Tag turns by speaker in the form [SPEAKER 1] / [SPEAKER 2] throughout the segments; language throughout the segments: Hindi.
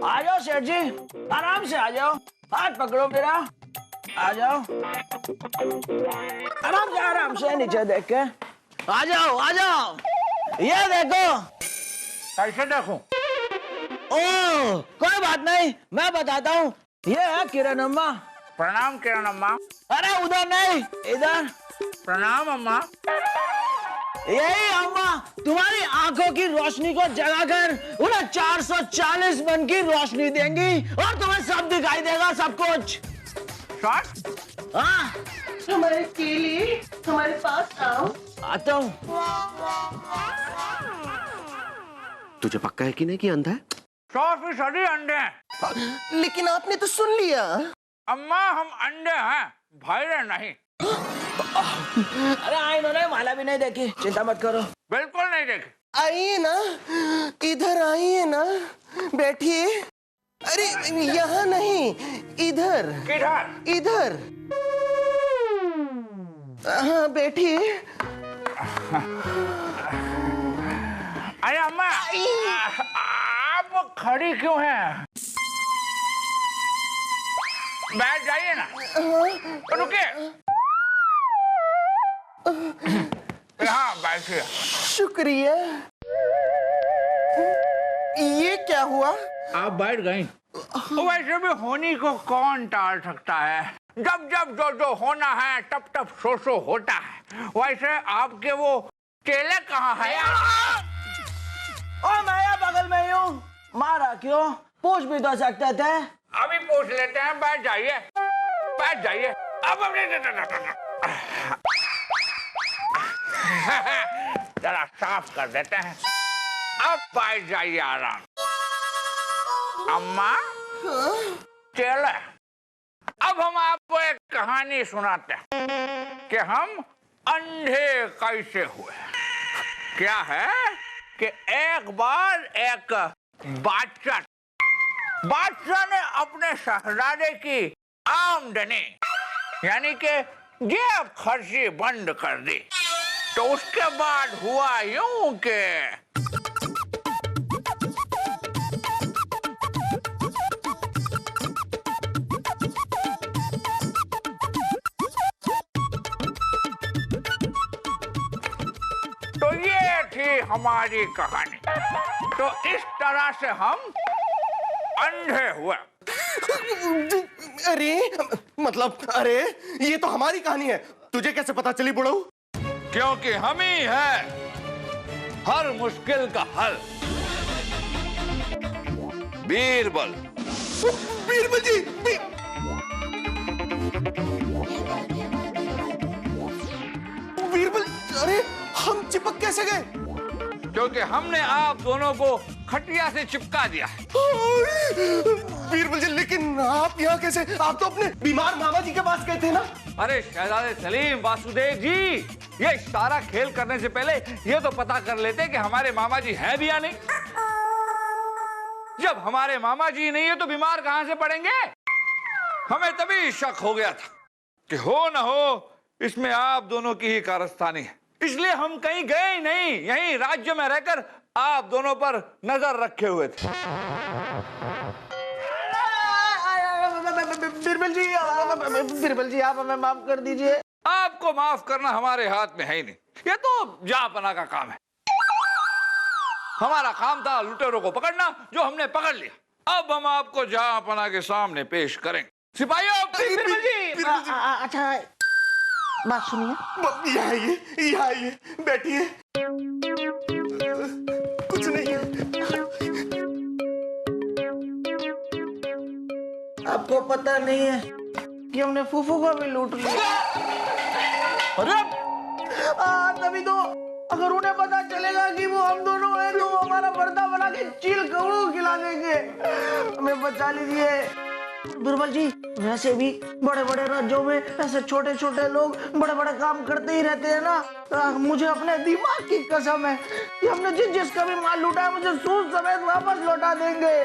[SPEAKER 1] आ जाओ सेठ जी, आराम से आ जाओ, हाथ पकड़ो मेरा, आ जाओ आराम से नीचे देख के, आ जाओ, ये देखो।
[SPEAKER 2] कैसे देखूं?
[SPEAKER 1] ओ कोई बात नहीं, मैं बताता हूँ, ये है किरण अम्मा।
[SPEAKER 2] प्रणाम किरण अम्मा।
[SPEAKER 1] अरे उधर नहीं, इधर।
[SPEAKER 2] प्रणाम अम्मा।
[SPEAKER 1] यही अम्मा तुम्हारी आंखों की रोशनी को जगाकर उन्हें 440 मन की रोशनी देंगी और तुम्हें सब दिखाई देगा, सब कुछ। हाँ,
[SPEAKER 3] हमारे केले हमारे पास आओ।
[SPEAKER 1] आता हूँ।
[SPEAKER 4] तुझे पक्का है कि नहीं कि अंधा है?
[SPEAKER 2] 100% अंडे हैं।
[SPEAKER 3] लेकिन आपने तो सुन लिया।
[SPEAKER 2] अम्मा हम अंडे हैं, भैरे नहीं।
[SPEAKER 1] अरे आई इन्होंने माला भी नहीं देखी, चिंता मत करो।
[SPEAKER 2] बिल्कुल नहीं देखे।
[SPEAKER 3] आइए ना, इधर आइए ना, बैठिए। अरे यहाँ नहीं, इधर।
[SPEAKER 2] किधर?
[SPEAKER 3] इधर। हाँ बैठिए।
[SPEAKER 2] अरे अम्मा आप खड़ी क्यों हैं? बैठ जाइए ना। रुकिए। हाँ बैठिए।
[SPEAKER 3] शुक्रिया। ये क्या हुआ?
[SPEAKER 2] आप बैठ गई। वैसे भी होनी को कौन टाल सकता है, जब जब जो जो होना है तब तब सो सो होता है। वैसे आपके वो केले कहाँ है?
[SPEAKER 1] ओ मैं यहाँ बगल में ही हूँ, मारा क्यों? पूछ भी तो सकते थे।
[SPEAKER 2] अभी पूछ लेते हैं, बैठ जाइए, बैठ जाइए। अब जरा साफ कर देते हैं। अब बैठ जाइए आराम। अम्मा चले, अब हम आपको एक कहानी सुनाते हैं कि हम अंधे कैसे हुए। क्या है कि एक बार एक बादशाह ने अपने शहजादे की आमदनी यानी कि जेब खर्ची बंद कर दी। तो उसके बाद हुआ यूं कि तो ये थी हमारी कहानी। तो इस तरह से हम अंधे हुए।
[SPEAKER 3] अरे मतलब, अरे ये तो हमारी कहानी है, तुझे कैसे पता चली बुढ़ऊ?
[SPEAKER 2] क्योंकि हम ही है हर मुश्किल का हल। बीरबल।
[SPEAKER 3] बीरबल जी, बीरबल, अरे हम चिपक कैसे गए?
[SPEAKER 2] क्योंकि हमने आप दोनों को खटिया से चिपका दिया।
[SPEAKER 3] बीरबल जी, लेकिन आप यहाँ कैसे? आप तो अपने बीमार मामा जी के पास गए थे ना?
[SPEAKER 2] अरे शहजादे सलीम, वासुदेव जी, ये सारा खेल करने से पहले ये तो पता कर लेते कि हमारे मामा जी हैं भी या नहीं। जब हमारे मामा जी नहीं है तो बीमार कहां से पड़ेंगे? हमें तभी शक हो गया था कि हो न हो इसमें आप दोनों की ही कारस्तानी है। इसलिए हम कहीं गए ही नहीं, यहीं राज्य में रहकर आप दोनों पर नजर रखे हुए थे।
[SPEAKER 1] बीरबल जी आप हमें माफ कर दीजिए।
[SPEAKER 2] आपको माफ करना हमारे हाथ में है ही नहीं, ये तो जहाँपना का काम है। हमारा काम था लुटेरों को पकड़ना, जो हमने पकड़ लिया। अब हम आपको जहाँपना के सामने पेश करेंगे। सिपाहियों, बीरबल जी।
[SPEAKER 3] अच्छा बात सुनिए। यहाँ आइए, बैठिए। कुछ नहीं।
[SPEAKER 1] आपको पता नहीं है कि हमने फूफू को भी लूट लिया। अरे तभी तो, अगर उन्हें पता चलेगा कि वो हम दोनों हैं तो वो हमारा पर्दा बना के चील कौड़ों खिला देंगे। हमें बचा लीजिए। बीरबल जी, वैसे भी बड़े बड़े राज्यों में ऐसे छोटे छोटे लोग बड़े बड़े काम करते ही रहते हैं ना। मुझे अपने दिमाग की कसम है कि हमने जिसका भी माल लूटा है मुझे सूद समेत वापस लौटा देंगे।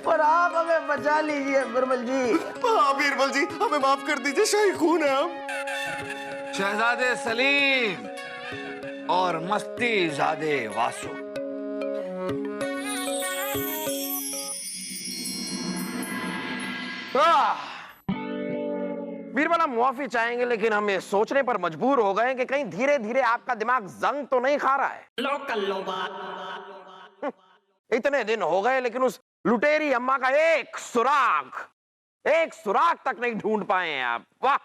[SPEAKER 1] पर आप हमें बचा लीजिए बीरबल जी।
[SPEAKER 3] हाँ बीरबल जी, हमें माफ कर दीजिए, शाही खून है हम।
[SPEAKER 2] शहजादे सलीम और मस्ती ज़ादे वासु,
[SPEAKER 5] बीरबल, हम मुआफी चाहेंगे, लेकिन हम ये सोचने पर मजबूर हो गए कि कहीं धीरे धीरे आपका दिमाग जंग तो नहीं खा रहा है। इतने दिन हो गए लेकिन उस लुटेरी अम्मा का एक सुराग तक नहीं ढूंढ पाए हैं आप। वाह!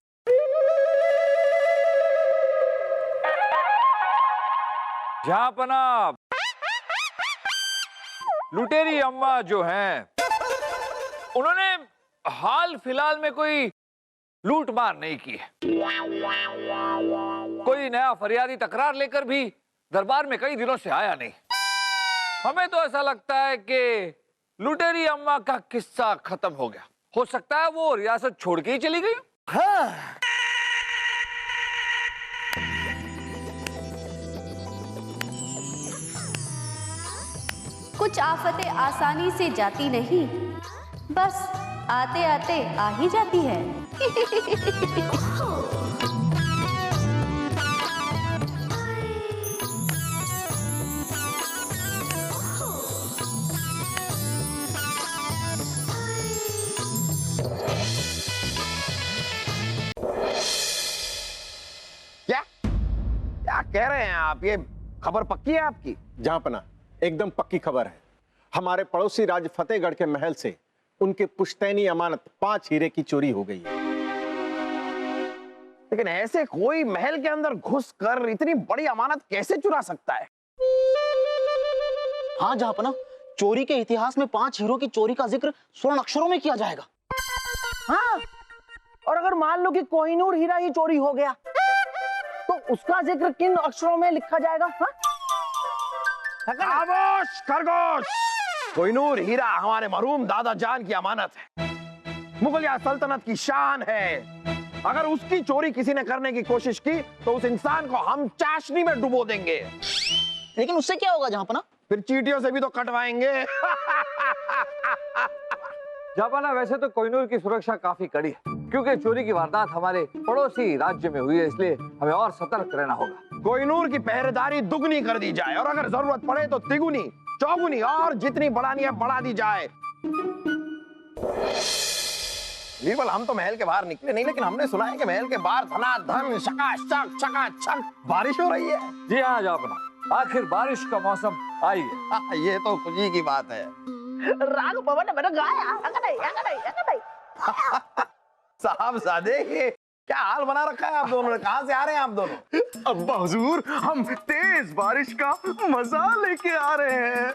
[SPEAKER 2] जहांपना, लुटेरी अम्मा जो हैं, उन्होंने हाल फिलहाल में कोई लूट मार नहीं की है। कोई नया फरियादी तकरार लेकर भी दरबार में कई दिनों से आया नहीं। हमें तो ऐसा लगता है कि लुटेरी अम्मा का किस्सा खत्म हो गया। हो सकता है वो रियासत छोड़ के ही चली गई।
[SPEAKER 1] हाँ।
[SPEAKER 6] कुछ आफतें आसानी से जाती नहीं, बस आते आते आ ही जाती है।
[SPEAKER 5] क्या कह रहे हैं आप? ये खबर पक्की है आपकी?
[SPEAKER 7] जहांपना, एकदम पक्की खबर है। हमारे पड़ोसी राज्य फतेहगढ़ के महल से उनके पुश्तैनी अमानत 5 हीरे की चोरी हो गई है।
[SPEAKER 5] लेकिन ऐसे कोई महल के अंदर घुसकर इतनी बड़ी अमानत कैसे चुरा सकता है?
[SPEAKER 8] हाँ जहांपना, चोरी के इतिहास में 5 हीरो की चोरी का जिक्र स्वर्ण अक्षरों में किया जाएगा।
[SPEAKER 5] हाँ, और अगर मान लो कि कोहिनूर हीरा ही चोरी हो गया तो उसका जिक्र किन अक्षरों में लिखा जाएगा? खामोश खरगोश! कोहिनूर हीरा हमारे मरहूम दादा जान की अमानत है, मुगलिया सल्तनत की शान है। अगर उसकी चोरी किसी ने करने की कोशिश की तो उस इंसान को हम चाशनी में डुबो देंगे।
[SPEAKER 8] लेकिन उससे क्या होगा जहांपना?
[SPEAKER 5] फिर चींटियों से भी तो कटवाएंगे।
[SPEAKER 2] जहांपना, वैसे तो कोहिनूर की सुरक्षा काफी कड़ी है, क्योंकि चोरी की वारदात हमारे पड़ोसी राज्य में हुई है, इसलिए हमें और सतर्क रहना होगा।
[SPEAKER 5] कोहिनूर की पहरेदारी दुगनी कर दी जाए और अगर जरूरत पड़े तो तिगुनी, चौगुनी और जितनी बढ़ानी है बढ़ा दी जाए। बीरबल, हम तो महल के बाहर निकले नहीं, लेकिन हमने सुना है कि महल के बाहर धनाधन चकाचक बारिश हो रही है।
[SPEAKER 2] जी हाँ जहांपना, आखिर बारिश का मौसम आई है।
[SPEAKER 5] ये तो खुशी की बात है।
[SPEAKER 1] राग पवन ने मैंने गाया।
[SPEAKER 5] साहबजादे, ये क्या हाल बना रखा है आप दोनों ने? कहां से आ रहे हैं आप दोनों?
[SPEAKER 3] अब्बा हुजूर, हम तेज बारिश का मजा लेके आ रहे हैं।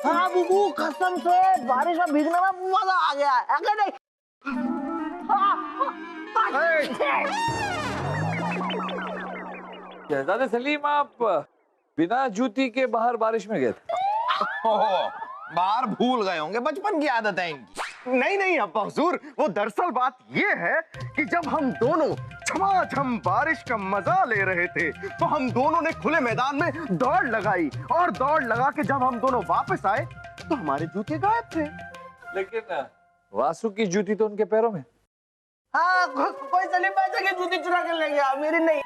[SPEAKER 1] हाँ बुबू, कसम से बारिश में भीगने में मजा आ गया है। अगर नहीं
[SPEAKER 2] शहजादे सलीम, आप बिना जूती के बाहर बारिश में गए थे?
[SPEAKER 5] बाहर भूल गए होंगे, बचपन की आदत है इनकी।
[SPEAKER 3] नहीं अब्बा हुजूर, वो दरअसल बात ये है कि जब हम दोनों छमाछम बारिश का मजा ले रहे थे तो हम दोनों ने खुले मैदान में दौड़ लगाई और दौड़ लगा के जब हम दोनों वापस आए तो हमारे जूते गायब थे।
[SPEAKER 2] लेकिन वासु की जूती तो उनके पैरों में।
[SPEAKER 1] हाँ, कोई सलीम भाई की जूती चुरा कर ले गया, मेरी नहीं।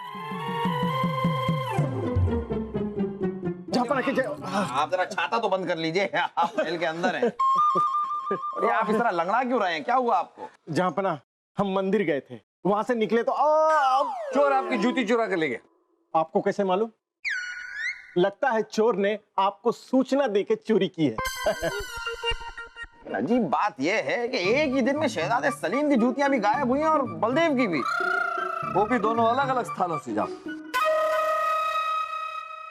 [SPEAKER 5] आप जरा छाता तो बंद कर लीजिए, आप महल के अंदर हैं। और ये आप इस तरह लंगड़ा क्यों रहे हैं? क्या हुआ आपको?
[SPEAKER 7] जहांपना, हम मंदिर गए थे, वहां से निकले तो
[SPEAKER 2] चोर आपकी जूती चुरा कर ले गए।
[SPEAKER 7] आपको कैसे मालूम? लगता है चोर ने आपको सूचना देके चोरी की है।
[SPEAKER 5] अजीब बात यह है कि एक ही दिन में शहजादे सलीम की जूतियां भी गायब हुई हैं और बलदेव की भी।
[SPEAKER 2] वो भी दोनों अलग अलग स्थानों से। जाओ